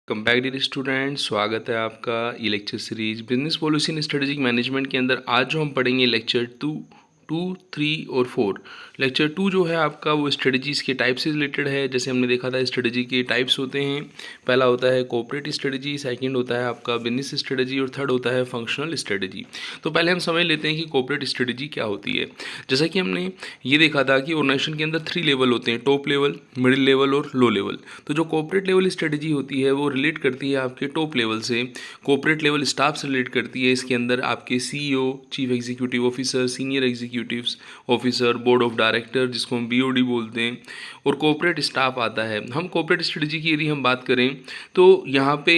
Welcome back dear student, स्वागत है आपका ये lecture series business policy and strategic management के अंदर। आज जो हम पढ़ेंगे लेक्चर टू 3 और 4। लेक्चर 2 जो है आपका वो स्ट्रेटजीज़ के टाइप से रिलेटेड है। जैसे हमने देखा था स्ट्रेटजी के टाइप्स होते हैं। पहला होता है कॉर्पोरेट स्ट्रेटजी, सेकंड होता है आपका बिजनेस स्ट्रेटजी और थर्ड होता है फंक्शनल स्ट्रेटजी। तो पहले हम समझ लेते हैं कि कॉर्पोरेट स्ट्रेटजी क्या होती है। जैसा कि हमने ये देखा था कि ऑर्गेनाइजेशन के अंदर 3 लेवल होते हैं, टॉप लेवल, मिडिल लेवल और लो लेवल। तो जो कॉर्पोरेट लेवल स्ट्रेटजी होती है वो रिलेट करती है आपके टॉप लेवल से, कॉर्पोरेट लेवल स्टाफ से रिलेट करती है। इसके अंदर आपके CEO, chief executive officer, senior executives officer, board of director जिसको हम बीओडी बोलते हैं, और कॉर्पोरेट स्टाफ आता है। हम कॉर्पोरेट स्ट्रेटजी की यदि हम बात करें तो यहाँ पे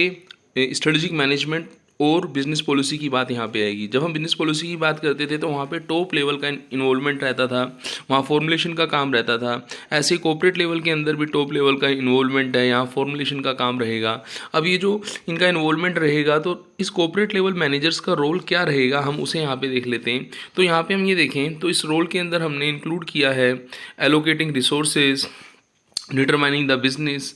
स्ट्रेटेजिक मैनेजमेंट और बिजनेस पॉलिसी की बात यहाँ पे आएगी। जब हम बिजनेस पॉलिसी की बात करते थे तो वहाँ पे टॉप लेवल का इन्वॉल्वमेंट रहता था, वहाँ फॉर्मुलेशन का काम रहता था। ऐसे कॉर्पोरेट लेवल के अंदर भी टॉप लेवल का इन्वॉल्वमेंट है, यहाँ फॉर्मुलेशन का काम रहेगा। अब ये जो इनका इन्वॉल्वमेंट रहेगा तो इस कॉर्पोरेट लेवल मैनेजर्स का रोल क्या रहेगा, हम उसे यहाँ पे देख लेते हैं। तो यहाँ पे हम ये देखें तो इस रोल के अंदर हमने इंक्लूड किया है allocating resources, determining the business,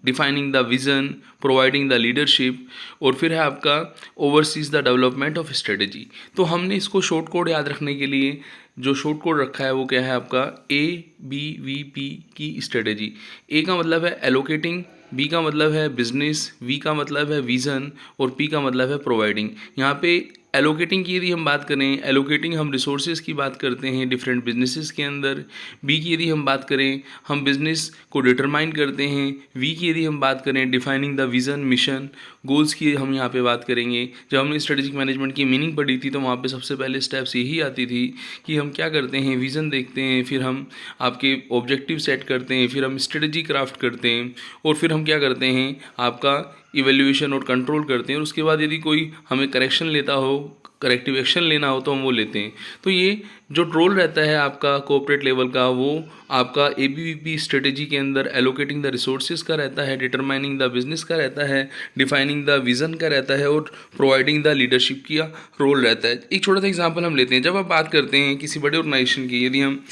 defining the vision, providing the leadership, और फिर है आपका overseas the development of strategy. तो हमने इसको शॉर्ट कोड याद रखने के लिए जो शॉर्ट कोड रखा है वो क्या है आपका ABVP की स्ट्रेटजी। ए का मतलब है एलोकेटिंग, बी का मतलब है बिजनेस, वी का मतलब है विज़न और पी का मतलब है प्रोवाइडिंग। यहाँ पे एलोकेटिंग की यदि हम बात करें, एलोकेटिंग हम रिसोर्सेज की बात करते हैं डिफरेंट बिजनेसेस के अंदर। बी की यदि हम बात करें हम बिजनेस को डिटरमाइन करते हैं। वी की यदि हम बात करें defining the vision, mission, goals की हम यहाँ पे बात करेंगे। जब हमने स्ट्रेटेजिक मैनेजमेंट की मीनिंग पढ़ी थी तो वहाँ पे सबसे पहले स्टेप्स यही आती थी कि हम क्या करते हैं, विज़न देखते हैं, फिर हम आपके ऑब्जेक्टिव सेट करते हैं, फिर हम स्ट्रेटजी क्राफ्ट करते हैं, और फिर हम क्या करते हैं आपका इवेल्यूएशन और कंट्रोल करते हैं। और उसके बाद यदि कोई हमें करेक्शन लेता हो, करेक्टिव एक्शन लेना हो तो हम वो लेते हैं। तो ये जो रोल रहता है आपका कॉर्पोरेट लेवल का वो आपका ABVP स्ट्रेटेजी के अंदर एलोकेटिंग द रिसोर्सेज का रहता है, डिटरमाइनिंग द बिजनेस का रहता है, डिफाइनिंग द विजन का रहता है और प्रोवाइडिंग द लीडरशिप का रोल रहता है। एक छोटा सा एग्जांपल हम लेते हैं। जब आप बात करते हैं किसी बड़े ऑर्गेनाइजेशन की, यदि हम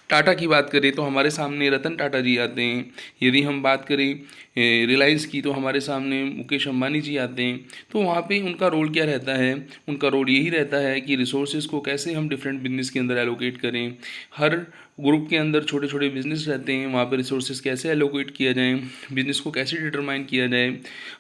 टाटा की बात करें तो हमारे सामने रतन टाटा जी आते हैं। यदि हम बात करें रिलायंस की तो हमारे सामने मुकेश अंबानी जी आते हैं। तो वहाँ पे उनका रोल क्या रहता है, उनका रोल यही रहता है कि रिसोर्सेज को कैसे हम डिफरेंट बिजनेस के अंदर एलोकेट करें। हर ग्रुप के अंदर छोटे छोटे बिजनेस रहते हैं, वहाँ पे रिसोर्सेज कैसे एलोकेट किया जाए, बिजनेस को कैसे डिटरमाइन किया जाए,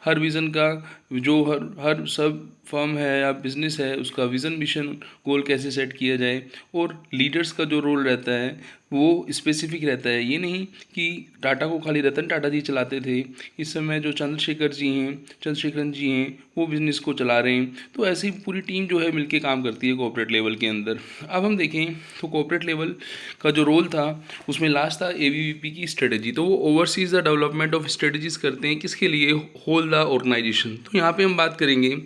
हर विज़न का जो हर सब फर्म है या बिजनेस है उसका विज़न, मिशन, गोल कैसे सेट किया जाए, और लीडर्स का जो रोल रहता है वो स्पेसिफिक रहता है। ये नहीं कि टाटा को खाली रतन टाटा जी चलाते थे, इस समय जो चंद्रशेखरन जी हैं वो बिज़नेस को चला रहे हैं। तो ऐसे ही पूरी टीम जो है मिलके काम करती है कॉर्पोरेट लेवल के अंदर। अब हम देखें तो कॉर्पोरेट लेवल का जो रोल था उसमें लास्ट था ABVP की स्ट्रेटजी। तो वो overseas the development of strategies करते हैं, किसके लिए, होल द ऑर्गेनाइजेशन। तो यहाँ पे हम बात करेंगे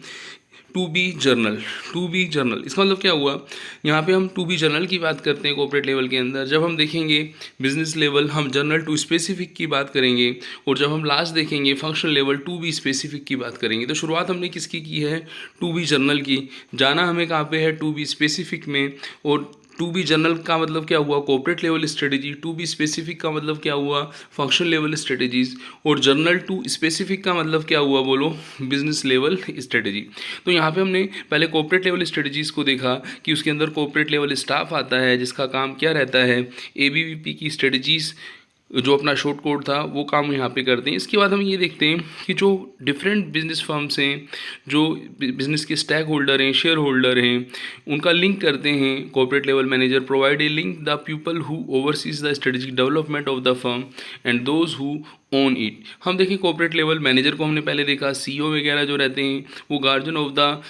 टू बी जर्नल। इसका मतलब क्या हुआ, यहाँ पे हम टू बी जर्नल की बात करते हैं कॉर्पोरेट लेवल के अंदर। जब हम देखेंगे बिजनेस लेवल हम जर्नल टू स्पेसिफिक की बात करेंगे, और जब हम लास्ट देखेंगे functional level to be specific की बात करेंगे। तो शुरुआत हमने किसकी की है, टू बी जर्नल की। जाना हमें कहाँ पे है, टू बी स्पेसिफिक में। और टू बी जनरल का मतलब क्या हुआ, corporate level strategy. To be specific का मतलब क्या हुआ, फंक्शनल लेवल स्ट्रेटेजीज। और जनरल टू स्पेसिफिक का मतलब क्या हुआ, बोलो, बिजनेस लेवल स्ट्रेटेजी। तो यहाँ पे हमने पहले कॉर्पोरेट लेवल स्ट्रेटेजीज को देखा कि उसके अंदर कॉर्पोरेट लेवल स्टाफ आता है जिसका काम क्या रहता है, ABVP की स्ट्रेटेजीज जो अपना शॉर्ट कोड था वो काम यहाँ पे करते हैं। इसके बाद हम ये देखते हैं कि जो डिफरेंट बिजनेस फर्म्स हैं, जो बिजनेस के स्टैक होल्डर हैं, शेयर होल्डर हैं, उनका लिंक करते हैं corporate level manager. Provide a link the people who overseas the strategic development of the firm and those who own it. हम देखें कॉर्पोरेट लेवल मैनेजर को हमने पहले देखा, CEO वगैरह जो रहते हैं वो guardian of the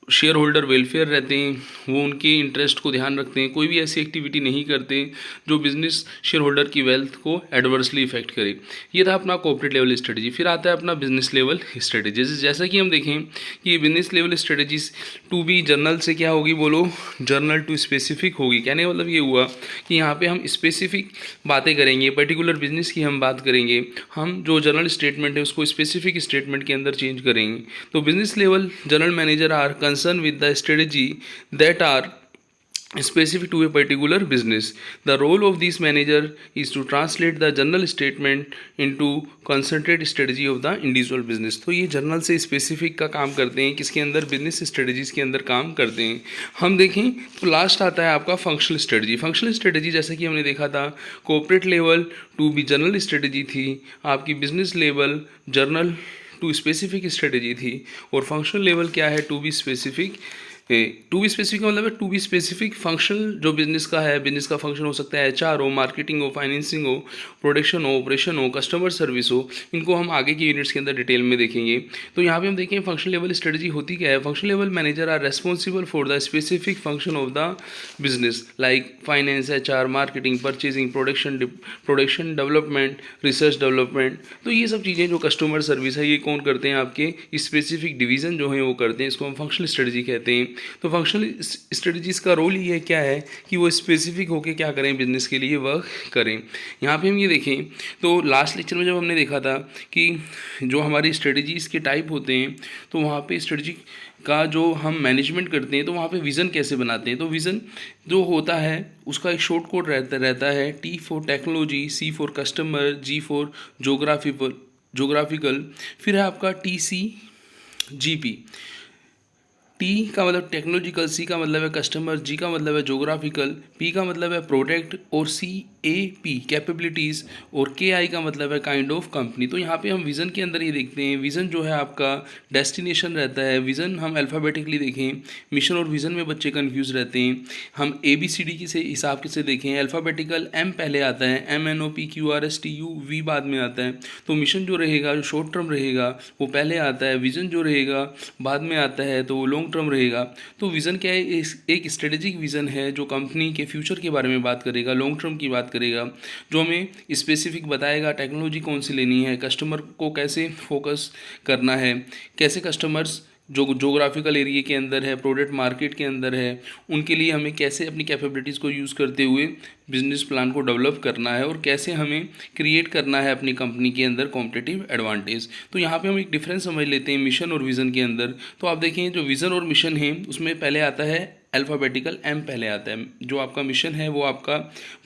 share holder welfare रहते हैं, वो उनके इंटरेस्ट को ध्यान रखते हैं, कोई भी ऐसी एक्टिविटी नहीं करते जो बिजनेस शेयर होल्डर की वेल्थ को एडवर्सली इफेक्ट करे। ये था अपना कॉर्पोरेट लेवल स्ट्रेटजी। फिर आता है अपना बिजनेस लेवल स्ट्रेटजी। जैसा कि हम देखें कि ये business level strategies to be general से क्या होगी, बोलो, जर्नल टू स्पेसिफिक होगी। कहने का मतलब ये हुआ कि यहाँ पे हम स्पेसिफिक बातें करेंगे, पर्टिकुलर बिजनेस की हम बात करेंगे, हम जो जर्नल स्टेटमेंट है उसको स्पेसिफिक स्टेटमेंट के अंदर चेंज करेंगे। तो business level general manager are concerned with the strategy that are specific to a particular business. The role of this manager is to translate the journal statement into concentrate strategy of the individual business. तो ये journal से specific का काम करते हैं, किसके अंदर, business strategies के अंदर काम करते हैं. हम देखें तो लास्ट आता है आपका फंक्शनल स्ट्रेटजी. फंक्शनल स्ट्रेटजी जैसे कि हमने देखा था, corporate level to be general strategy थी, आपकी business level general to specific strategy थी, और फंक्शनल लेवल क्या है, to be specific. To be specific का मतलब है टू बी स्पेसिफिक फंक्शनल जो बिजनेस का है, बिजनेस का फंक्शन हो सकता है एचआर हो, मार्केटिंग हो, फाइनेंसिंग हो, प्रोडक्शन हो, ऑपरेशन हो, कस्टमर सर्विस हो. इनको हम आगे की यूनिट्स के अंदर डिटेल में देखेंगे. तो यहाँ पे हम देखें फंक्शनल लेवल स्ट्रेटजी होती क्या है. Functional level manager are responsible for the specific function of the business like finance, HR, marketing, purchasing, production development, research development. तो ये सब चीज़ें जो कस्टमर सर्विस है, ये कौन करते हैं, आपके स्पेसिफिक डिवीज़न जो है वो करते हैं. इसको हम फंक्शनल स्ट्रेटजी कहते हैं. तो फंक्शनल स्ट्रेटजीज का रोल ये क्या है कि वो स्पेसिफिक होकर क्या करें, बिजनेस के लिए वर्क करें. यहाँ पे हम ये देखें तो लास्ट लेक्चर में जब हमने देखा था कि जो हमारी स्ट्रेटजीज़ के टाइप होते हैं, तो वहाँ पे स्ट्रेटजी का जो हम मैनेजमेंट करते हैं तो वहाँ पे विज़न कैसे बनाते हैं. तो विज़न जो होता है उसका एक शॉर्ट कोड रहता है, T for technology, C for customer, G for geographical, फिर है आपका TCGP. टी का मतलब टेक्नोलॉजिकल, सी का मतलब है कस्टमर, जी का मतलब है जोग्राफिकल, पी का मतलब है प्रोडक्ट, और CAP कैपेबिलिटीज़, और KI का मतलब है काइंड ऑफ कंपनी. तो यहाँ पे हम विज़न के अंदर ये देखते हैं, विज़न जो है आपका डेस्टिनेशन रहता है. विज़न हम अल्फ़ाबेटिकली देखें, मिशन और विज़न में बच्चे कन्फ्यूज़ रहते हैं. हम ABCD की से हिसाब से देखें, अल्फ़ाबेटिकल M पहले आता है, MNOPQRSTUV बाद में आता है. तो मिशन जो रहेगा, जो शॉर्ट टर्म रहेगा वो पहले आता है, विज़न जो रहेगा बाद में आता है, तो वो लॉन्ग टर्म रहेगा. तो विज़न क्या है, एक स्ट्रेटेजिक विज़न है जो कंपनी के फ्यूचर के बारे में बात करेगा, लॉन्ग टर्म की बात करेगा, जो हमें स्पेसिफिक बताएगा टेक्नोलॉजी कौन सी लेनी है, कस्टमर को कैसे फोकस करना है, कैसे कस्टमर्स जो जोग्राफिकल एरिया के अंदर है, प्रोडक्ट मार्केट के अंदर है, उनके लिए हमें कैसे अपनी कैपेबिलिटीज़ को यूज़ करते हुए बिजनेस प्लान को डेवलप करना है, और कैसे हमें क्रिएट करना है अपनी कंपनी के अंदर कॉम्पिटिटिव एडवांटेज. तो यहाँ पे हम एक डिफरेंस समझ लेते हैं मिशन और विज़न के अंदर. तो आप देखें जो विज़न और मिशन है उसमें पहले आता है अल्फ़ाबेटिकल M पहले आता है. जो आपका मिशन है वो आपका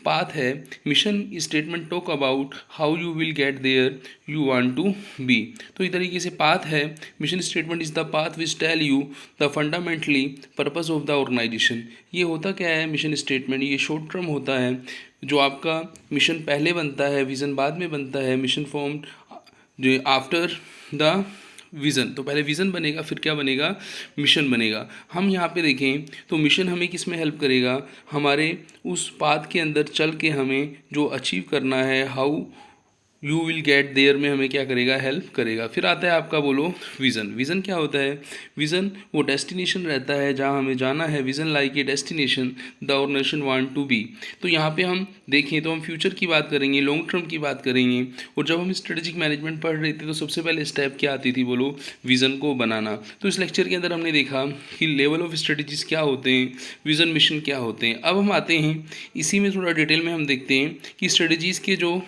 पाथ है. Mission statement talk about how you will get there you want to be. तो इस तरीके से पाथ है. Mission statement is the path which tell you the fundamentally purpose of the organisation. ये होता क्या है मिशन स्टेटमेंट, ये शॉर्ट टर्म होता है. जो आपका मिशन पहले बनता है, विज़न बाद में बनता है. मिशन फॉर्म जो आफ्टर द विज़न, तो पहले विज़न बनेगा फिर क्या बनेगा, मिशन बनेगा. हम यहाँ पे देखें तो मिशन हमें किस में हेल्प करेगा, हमारे उस पाथ के अंदर चल के हमें जो अचीव करना है, how you will get there में हमें क्या करेगा, हेल्प करेगा. फिर आता है आपका बोलो विज़न. विज़न क्या होता है, विज़न वो डेस्टिनेशन रहता है जहाँ हमें जाना है. Vision like a destination the organisation want to be. तो यहाँ पे हम देखें तो हम फ्यूचर की बात करेंगे, लॉन्ग टर्म की बात करेंगे. और जब हम स्ट्रेटेजिक मैनेजमेंट पढ़ रहे थे तो सबसे पहले स्टेप क्या आती थी, बोलो विज़न को बनाना. तो इस लेक्चर के अंदर हमने देखा कि लेवल ऑफ स्ट्रेटजीज क्या होते हैं, विज़न मिशन क्या होते हैं. अब हम आते हैं इसी में थोड़ा डिटेल में हम देखते हैं कि स्ट्रेटजीज़ के जो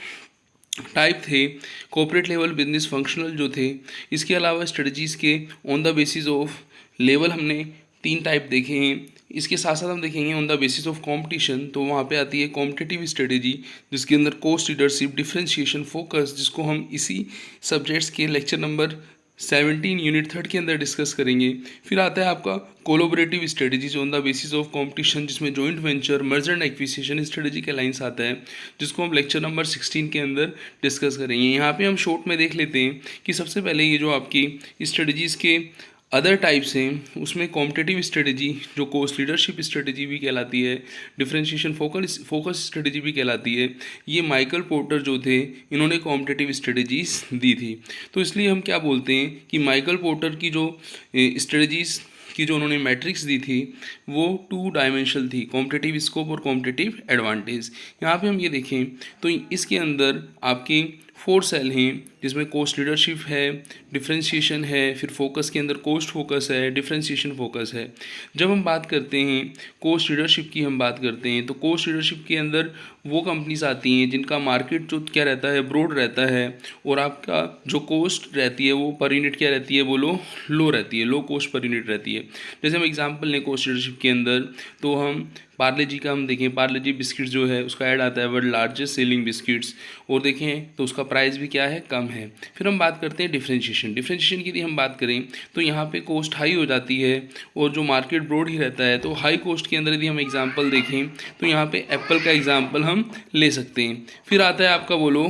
टाइप थे, कॉर्पोरेट लेवल, बिजनेस, फंक्शनल जो थे. इसके अलावा स्ट्रेटजीज़ के on the basis of level हमने 3 टाइप देखे हैं. इसके साथ साथ हम देखेंगे on the basis of competition. तो वहाँ पे आती है कॉम्पिटिटिव स्ट्रेटजी जिसके अंदर कोस्ट लीडरशिप, डिफरेंशिएशन, फोकस, जिसको हम इसी सब्जेक्ट्स के लेक्चर नंबर 17 यूनिट 3 के अंदर डिस्कस करेंगे. फिर आता है आपका collaborative strategies on the basis of competition, जिसमें joint venture, merger and acquisition, strategic alliance आता है, जिसको हम लेक्चर नंबर 16 के अंदर डिस्कस करेंगे. यहाँ पे हम शॉर्ट में देख लेते हैं कि सबसे पहले ये जो आपकी स्ट्रेटजीज़ के अदर टाइप्स हैं उसमें कॉम्पिटिटिव स्ट्रेटजी जो कोस्ट लीडरशिप स्ट्रेटजी भी कहलाती है, डिफरेंशिएशन फोकस स्ट्रेटजी भी कहलाती है. ये माइकल पोर्टर जो थे इन्होंने कॉम्पिटिटिव स्ट्रेटजीज दी थी. तो इसलिए हम क्या बोलते हैं कि माइकल पोर्टर की जो स्ट्रेटजीज की जो उन्होंने मैट्रिक्स दी थी वो 2 डायमेंशनल थी, कॉम्पिटिटिव स्कोप और कॉम्पिटिटिव एडवांटेज. यहाँ पे हम ये देखें तो इसके अंदर आपके 4 सेल हैं, जिसमें कोस्ट लीडरशिप है, डिफ्रेंशिएशन है, फिर फोकस के अंदर कोस्ट फोकस है, डिफ्रेंशिएशन फोकस है। जब हम बात करते हैं कोस्ट लीडरशिप की, हम बात करते हैं तो कोस्ट लीडरशिप के अंदर वो कंपनीज आती हैं जिनका मार्केट जो क्या रहता है, ब्रॉड रहता है, और आपका जो कोस्ट रहती है वो पर यूनिट क्या रहती है, बोलो लो रहती है, लो कॉस्ट पर यूनिट रहती है। जैसे हम एग्जांपल लें कोस्ट लीडरशिप के अंदर, तो हम पार्ले जी का हम देखें, पार्ले जी बिस्किट्स जो है उसका ऐड आता है वर्ल्ड लार्जेस्ट सेलिंग बिस्किट्स, और देखें तो उसका प्राइस भी क्या है, कम है। फिर हम बात करते हैं डिफ्रेंशिएशन। डिफ्रेंशिएशन की यदि हम बात करें तो यहाँ पे कॉस्ट हाई हो जाती है और जो मार्केट ब्रॉड ही रहता है, तो हाई कॉस्ट के अंदर यदि हम एग्जांपल देखें तो यहाँ पे एप्पल का एग्जांपल हम ले सकते हैं। फिर आता है आपका बोलो,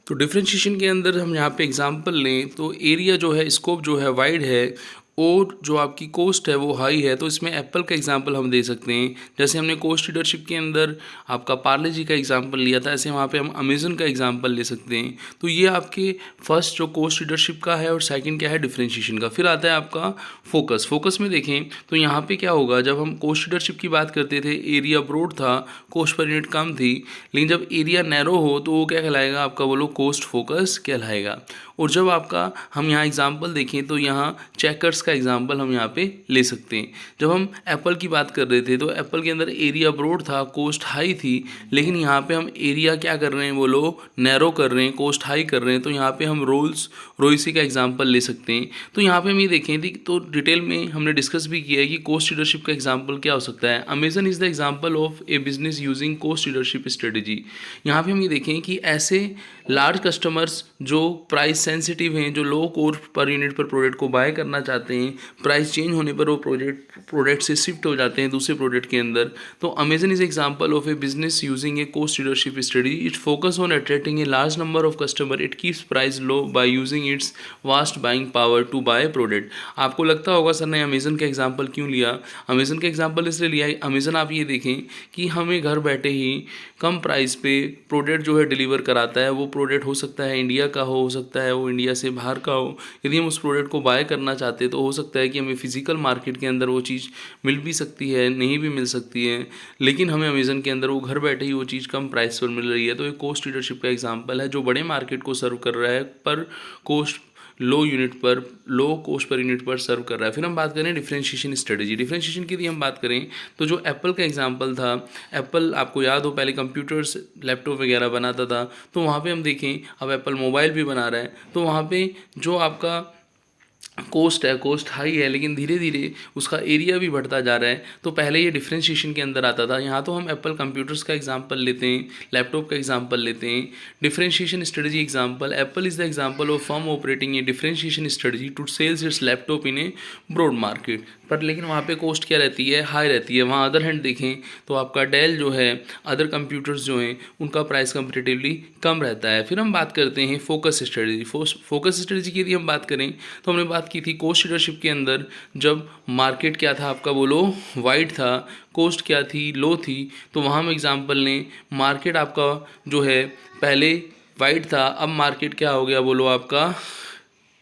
तो डिफ्रेंशिएशन के अंदर हम यहाँ पे एग्जांपल लें तो एरिया जो है, स्कोप जो है वाइड है, और जो आपकी कॉस्ट है वो हाई है, तो इसमें एप्पल का एग्जांपल हम दे सकते हैं। जैसे हमने कॉस्ट लीडरशिप के अंदर आपका पार्ले जी का एग्जांपल लिया था, ऐसे वहाँ पे हम अमेज़न का एग्जांपल ले सकते हैं। तो ये आपके फर्स्ट जो कॉस्ट लीडरशिप का है, और सेकंड क्या है, डिफरेंशिएशन का। फिर आता है आपका फोकस। फोकस में देखें तो यहाँ पे क्या होगा, जब हम कॉस्ट लीडरशिप की बात करते थे, एरिया ब्रॉड था, कॉस्ट पर यूनिट कम थी, लेकिन जब एरिया नैरो हो तो वो क्या कहलाएगा, आपका बोलो कॉस्ट फोकस कहलाएगा। और जब आपका हम यहाँ एग्जांपल देखें तो यहाँ चेकर्स का एग्जांपल हम यहाँ पे ले सकते हैं। जब हम एप्पल की बात कर रहे थे तो एप्पल के अंदर एरिया ब्रॉड था, कॉस्ट हाई थी, लेकिन यहाँ पे हम एरिया क्या कर रहे हैं, बोलो नैरो कर रहे हैं, कॉस्ट हाई कर रहे हैं, तो यहाँ पे हम रोल्स रॉयस का एग्जांपल ले सकते हैं। तो यहाँ पे हम ये देखें थी तो डिटेल में हमने डिस्कस भी किया है कि कॉस्ट लीडरशिप का एग्जांपल क्या हो सकता है। Amazon is the example of a business using cost leadership strategy. यहाँ पे हम ये देखें कि ऐसे लार्ज कस्टमर्स जो प्राइस सेंसिटिव हैं, जो लो कॉस्ट पर यूनिट पर प्रोडक्ट को बाय करना चाहते हैं, प्राइस चेंज होने पर वो प्रोडक्ट से शिफ्ट हो जाते हैं दूसरे प्रोडक्ट के अंदर, तो Amazon is example of a business using a cost leadership strategy. It focus on attracting a large number of customer, it keeps price low by using its vast buying power to buy product. आपको लगता होगा sir ने Amazon का example क्यों लिया, Amazon का example इसलिए लिया, अमेजन आप ये देखें कि हमें घर बैठे ही कम प्राइस पे प्रोडक्ट जो है डिलीवर कराता है। वो प्रोडक्ट हो सकता है इंडिया का हो सकता है वो इंडिया से बाहर का हो। यदि हम उस प्रोडक्ट को बाय करना चाहते हैं तो हो सकता है कि हमें फिजिकल मार्केट के अंदर वो चीज़ मिल भी सकती है, नहीं भी मिल सकती है, लेकिन हमें अमेजन के अंदर वो घर बैठे ही वो चीज़ कम प्राइस पर मिल रही है। तो एक कॉस्ट लीडरशिप का एग्जाम्पल है जो बड़े मार्केट को सर्व कर रहा है, पर कॉस्ट लो यूनिट पर, लो कॉस्ट पर यूनिट पर सर्व कर रहा है। फिर हम बात करें डिफरेंशिएशन स्ट्रेटजी। डिफरेंशिएशन की यदि हम बात करें तो जो एप्पल का एग्जांपल था, एप्पल आपको याद हो पहले कंप्यूटर्स लैपटॉप वगैरह बनाता था, तो वहाँ पे हम देखें अब एप्पल मोबाइल भी बना रहा है, तो वहाँ पे जो आपका कॉस्ट है, कॉस्ट हाई है, लेकिन धीरे धीरे उसका एरिया भी बढ़ता जा रहा है। तो पहले ये डिफरेंशिएशन के अंदर आता था। यहाँ तो हम एप्पल कंप्यूटर्स का एग्जांपल लेते हैं, लैपटॉप का एग्जांपल लेते हैं। Differentiation strategy example, Apple is the example of firm operating a differentiation strategy to sells its laptop in a broad market. पर लेकिन वहाँ पे कॉस्ट क्या रहती है, हाई रहती है। वहाँ अदर हैंड देखें तो आपका डेल जो है, अदर कंप्यूटर्स जो हैं उनका प्राइस कंपेरेटिवली कम रहता है। फिर हम बात करते हैं फोकस स्ट्रेटजी। फोकस स्ट्रेटजी की यदि हम बात करें तो हमने बात की थी कॉस्ट लीडरशिप के अंदर जब मार्केट क्या था आपका, बोलो वाइड था, कॉस्ट क्या थी, लो थी, तो वहाँ हम एग्जांपल लें, मार्केट आपका जो है पहले वाइड था, अब मार्केट क्या हो गया, बोलो आपका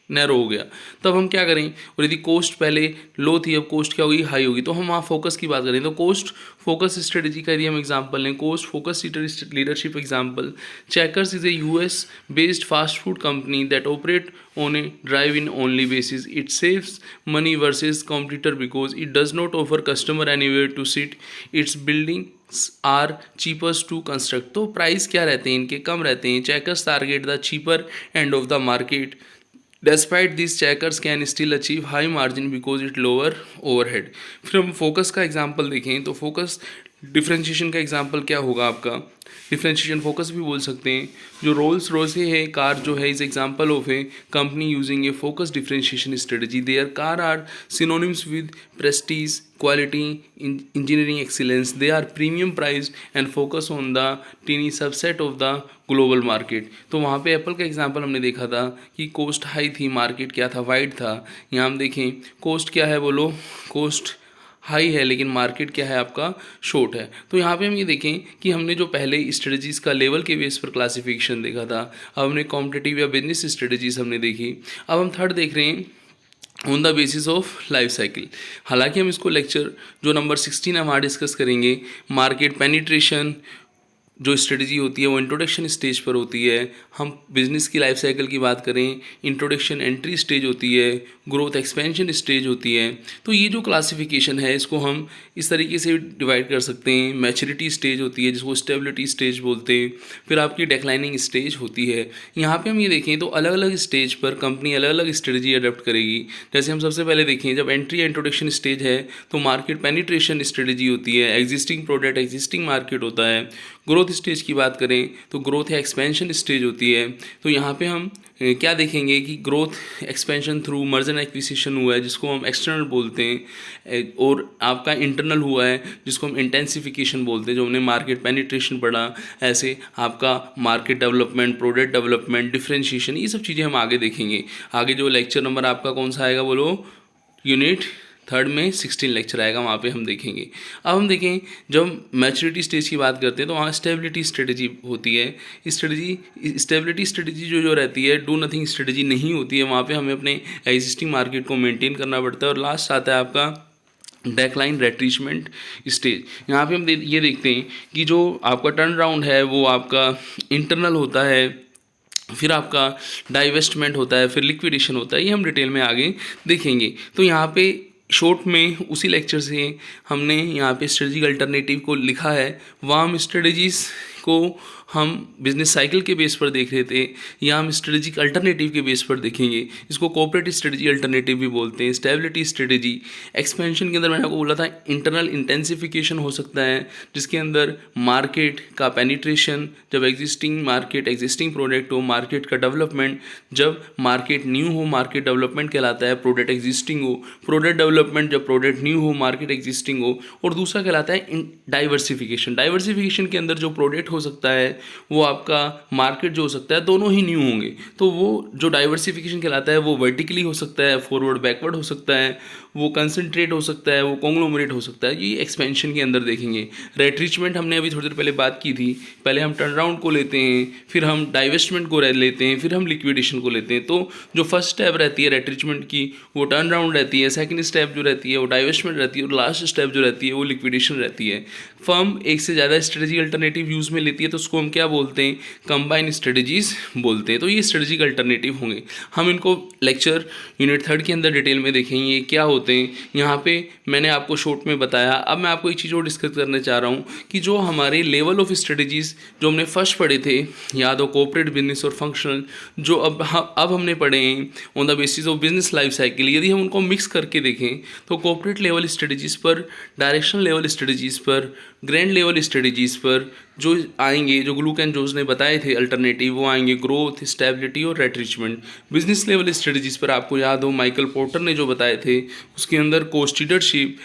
नैरो हो गया। तब हम क्या करें, और यदि कॉस्ट पहले लो थी अब कॉस्ट क्या होगी, हाई होगी, तो हम वहाँ फोकस की बात करें तो कॉस्ट फोकस स्ट्रेटजी का यदि हम एग्जांपल लें, cost focus leadership example, checkers is a US based fast food company that operate on a drive-in only basis. It saves money versus competitor because it does not offer customer anywhere to sit. Its buildings are cheapest to construct. तो price क्या रहते हैं इनके, कम रहते हैं। Checkers target the cheaper end of the market. Despite this, checkers can still achieve high margin because it lower overhead. फिर हम focus का एग्जांपल देखें तो फोकस डिफरेंशिएशन का एग्जांपल क्या होगा आपका, डिफरेंशिएशन फोकस भी बोल सकते हैं। जो रोल्स रॉयस है कार जो है is example of a company using a focus differentiation strategy. There car are synonyms with prestige, quality, engineering excellence. They are premium price and focus on the tiny subset of the global market. तो वहाँ पे Apple का example हमने देखा था कि cost high थी, market क्या था, वाइड था। यहाँ हम देखें कॉस्ट क्या है, बोलो कॉस्ट हाई है, लेकिन मार्केट क्या है आपका, शॉर्ट है। तो यहाँ पे हम ये देखें कि हमने जो पहले स्ट्रेटजीज़ का लेवल के बेस पर क्लासिफिकेशन देखा था, अब हमने कॉम्पिटिटिव या बिजनेस स्ट्रेटजीज हमने देखी। अब हम थर्ड देख रहे हैं on the basis of life cycle. हालांकि हम इसको लेक्चर जो नंबर 16 है वहाँ डिस्कस करेंगे, मार्केट पेनिट्रेशन, जो स्ट्रेटजी होती है वो इंट्रोडक्शन स्टेज पर होती है। हम बिजनेस की लाइफ साइकिल की बात करें, इंट्रोडक्शन एंट्री स्टेज होती है, ग्रोथ एक्सपेंशन स्टेज होती है। तो ये जो क्लासिफिकेशन है इसको हम इस तरीके से डिवाइड कर सकते हैं। मैच्योरिटी स्टेज होती है जिसको स्टेबिलिटी स्टेज बोलते हैं, फिर आपकी डिक्लाइनिंग स्टेज होती है। यहाँ पे हम ये देखें तो अलग अलग स्टेज पर कंपनी अलग अलग स्ट्रेटजी अडॉप्ट करेगी। जैसे हम सबसे पहले देखें, जब एंट्री इंट्रोडक्शन स्टेज है तो मार्केट पेनिट्रेशन स्ट्रेटजी होती है, एग्जिस्टिंग प्रोडक्ट एग्जिस्टिंग मार्केट होता है। ग्रोथ स्टेज की बात करें तो ग्रोथ या एक्सपेंशन स्टेज होती है। तो यहाँ पे हम क्या देखेंगे कि growth expansion through merger and acquisition हुआ है जिसको हम एक्सटर्नल बोलते हैं, और आपका इंटरनल हुआ है जिसको हम इंटेंसिफिकेशन बोलते हैं, जो हमने मार्केट पेनिट्रेशन पढ़ा। ऐसे आपका market development, product development, differentiation, ये सब चीज़ें हम आगे देखेंगे। आगे जो लेक्चर नंबर आपका कौन सा आएगा बोलो, यूनिट 3 में 16 लेक्चर आएगा, वहाँ पे हम देखेंगे। अब हम देखें जब मैच्योरिटी स्टेज की बात करते हैं तो वहाँ स्टेबिलिटी स्ट्रेटजी होती है। स्टेबिलिटी स्ट्रेटजी जो रहती है, डू नथिंग स्ट्रेटजी नहीं होती है। वहाँ पे हमें अपने एग्जिस्टिंग मार्केट को मेंटेन करना पड़ता है। और लास्ट आता है आपका डेक्लाइन रेट्रीचमेंट स्टेज। यहाँ पे हम ये देखते हैं कि जो आपका टर्न राउंड है वो आपका इंटरनल होता है, फिर आपका डाइवेस्टमेंट होता है, फिर लिक्विडेशन होता है। ये हम डिटेल में आगे देखेंगे। तो यहाँ पे शॉर्ट में उसी लेक्चर से हमने यहाँ पे स्ट्रेटजिक अल्टरनेटिव को लिखा है। वार्म स्ट्रेटजीज को हम बिजनेस साइकिल के बेस पर देख रहे थे, या हम स्ट्रेटजिक अल्टरनेटिव के बेस पर देखेंगे। इसको कोऑपरेटिव स्ट्रेटजी अल्टरनेटिव भी बोलते हैं। स्टेबिलिटी स्ट्रेटजी एक्सपेंशन के अंदर मैंने आपको बोला था इंटरनल इंटेंसिफिकेशन हो सकता है, जिसके अंदर मार्केट का पेनिट्रेशन, जब एग्जिस्टिंग मार्केट एग्जिस्टिंग प्रोडक्ट हो, मार्केट का डेवलपमेंट, जब मार्केट न्यू हो मार्केट डेवलपमेंट कहलाता है, प्रोडक्ट एग्जिस्टिंग हो प्रोडक्ट डेवलपमेंट, जब प्रोडक्ट न्यू हो मार्केट एग्जिस्टिंग हो। और दूसरा कहलाता है डाइवर्सिफिकेशन। डाइवर्सिफिकेशन के अंदर जो प्रोडक्ट हो सकता है वो आपका मार्केट जो हो सकता है दोनों ही न्यू होंगे। तो वो जो डाइवर्सिफिकेशन कहलाता है वो वर्टिकली हो सकता है, फॉरवर्ड बैकवर्ड हो सकता है, वो कंसंट्रेट हो सकता है, वो कॉन्ग्लोमरेट हो सकता है। ये एक्सपेंशन के अंदर देखेंगे। रेट्रीचमेंट हमने अभी थोड़ी देर पहले बात की थी। पहले हम टर्न राउंड को लेते हैं, फिर हम डाइवेस्टमेंट को लेते हैं, फिर हम लिक्विडेशन को लेते हैं। तो जो फर्स्ट स्टेप रहती है रेट्रीचमेंट की वो टर्न राउंड रहती है, सेकंड स्टेप जो रहती है वो डाइवेस्टमेंट रहती है, और लास्ट स्टेप जो रहती है वो लिक्विडेशन रहती है। फर्म एक से ज़्यादा स्ट्रेटजी अल्टरनेटिव यूज़ में लेती है तो उसको हम क्या बोलते हैं, कंबाइन स्ट्रेटजीज बोलते हैं। तो ये स्ट्रेटजिक अल्टरनेटिव होंगे। हम इनको लेक्चर यूनिट 3 के अंदर डिटेल में देखेंगे ये क्या होते हैं। यहाँ पे मैंने आपको शॉर्ट में बताया। अब मैं आपको एक चीज़ और डिस्कस करना चाह रहा हूँ कि जो हमारे लेवल ऑफ स्ट्रेटजीज जो हमने फर्स्ट पढ़े थे, याद हो कोऑपरेट, बिजनेस और फंक्शनल, जो अब हमने पढ़े हैं on the basis of business life cycle, यदि हम उनको मिक्स करके देखें तो कोऑपरेट लेवल स्ट्रेटजीज पर, डायरेक्शनल लेवल स्ट्रेटजीज पर, ग्रैंड लेवल स्ट्रेटजीज पर जो आएंगे, जो ग्लूक एंड जोस ने बताए थे अल्टरनेटिव, वो आएंगे ग्रोथ, स्टेबिलिटी और रेट्रीचमेंट। बिजनेस लेवल स्ट्रेटजीज पर आपको याद हो माइकल पोर्टर ने जो बताए थे उसके अंदर कॉस्ट लीडरशिप,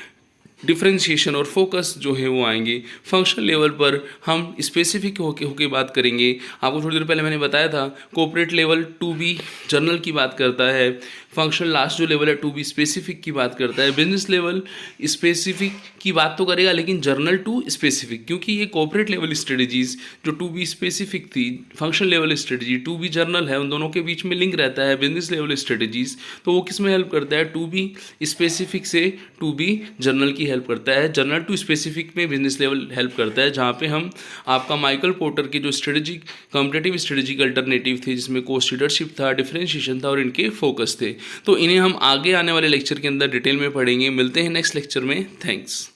डिफरेंशिएशन और फोकस जो है वो आएंगे। फंक्शनल लेवल पर हम स्पेसिफिक होके बात करेंगे। आपको थोड़ी देर पहले मैंने बताया था corporate level to be general की बात करता है, फंक्शनल लास्ट जो लेवल है टू बी स्पेसिफिक की बात करता है। बिजनेस लेवल स्पेसिफिक की बात तो करेगा लेकिन जर्नल टू स्पेसिफिक, क्योंकि ये कोऑपरेट लेवल स्ट्रेटजीज जो टू बी स्पेसिफिक थी, functional level strategy to be general है, उन दोनों के बीच में लिंक रहता है बिजनेस लेवल स्ट्रेटजीज। तो वो किस में हेल्प करता है, टू बी स्पेसिफिक से टू बी जर्नल की हेल्प करता है। जर्नल टू स्पेसिफिक में बिजनेस लेवल हेल्प करता है, जहाँ पे हम आपका माइकल पोर्टर के जो स्ट्रेटजिक कॉम्पिटिटिव स्ट्रेटजिक अल्टरनेटिव थे जिसमें कॉस्ट लीडरशिप था, डिफरेंशिएशन था और इनके फोकस थे। तो इन्हें हम आगे आने वाले लेक्चर के अंदर डिटेल में पढ़ेंगे। मिलते हैं नेक्स्ट लेक्चर में। थैंक्स।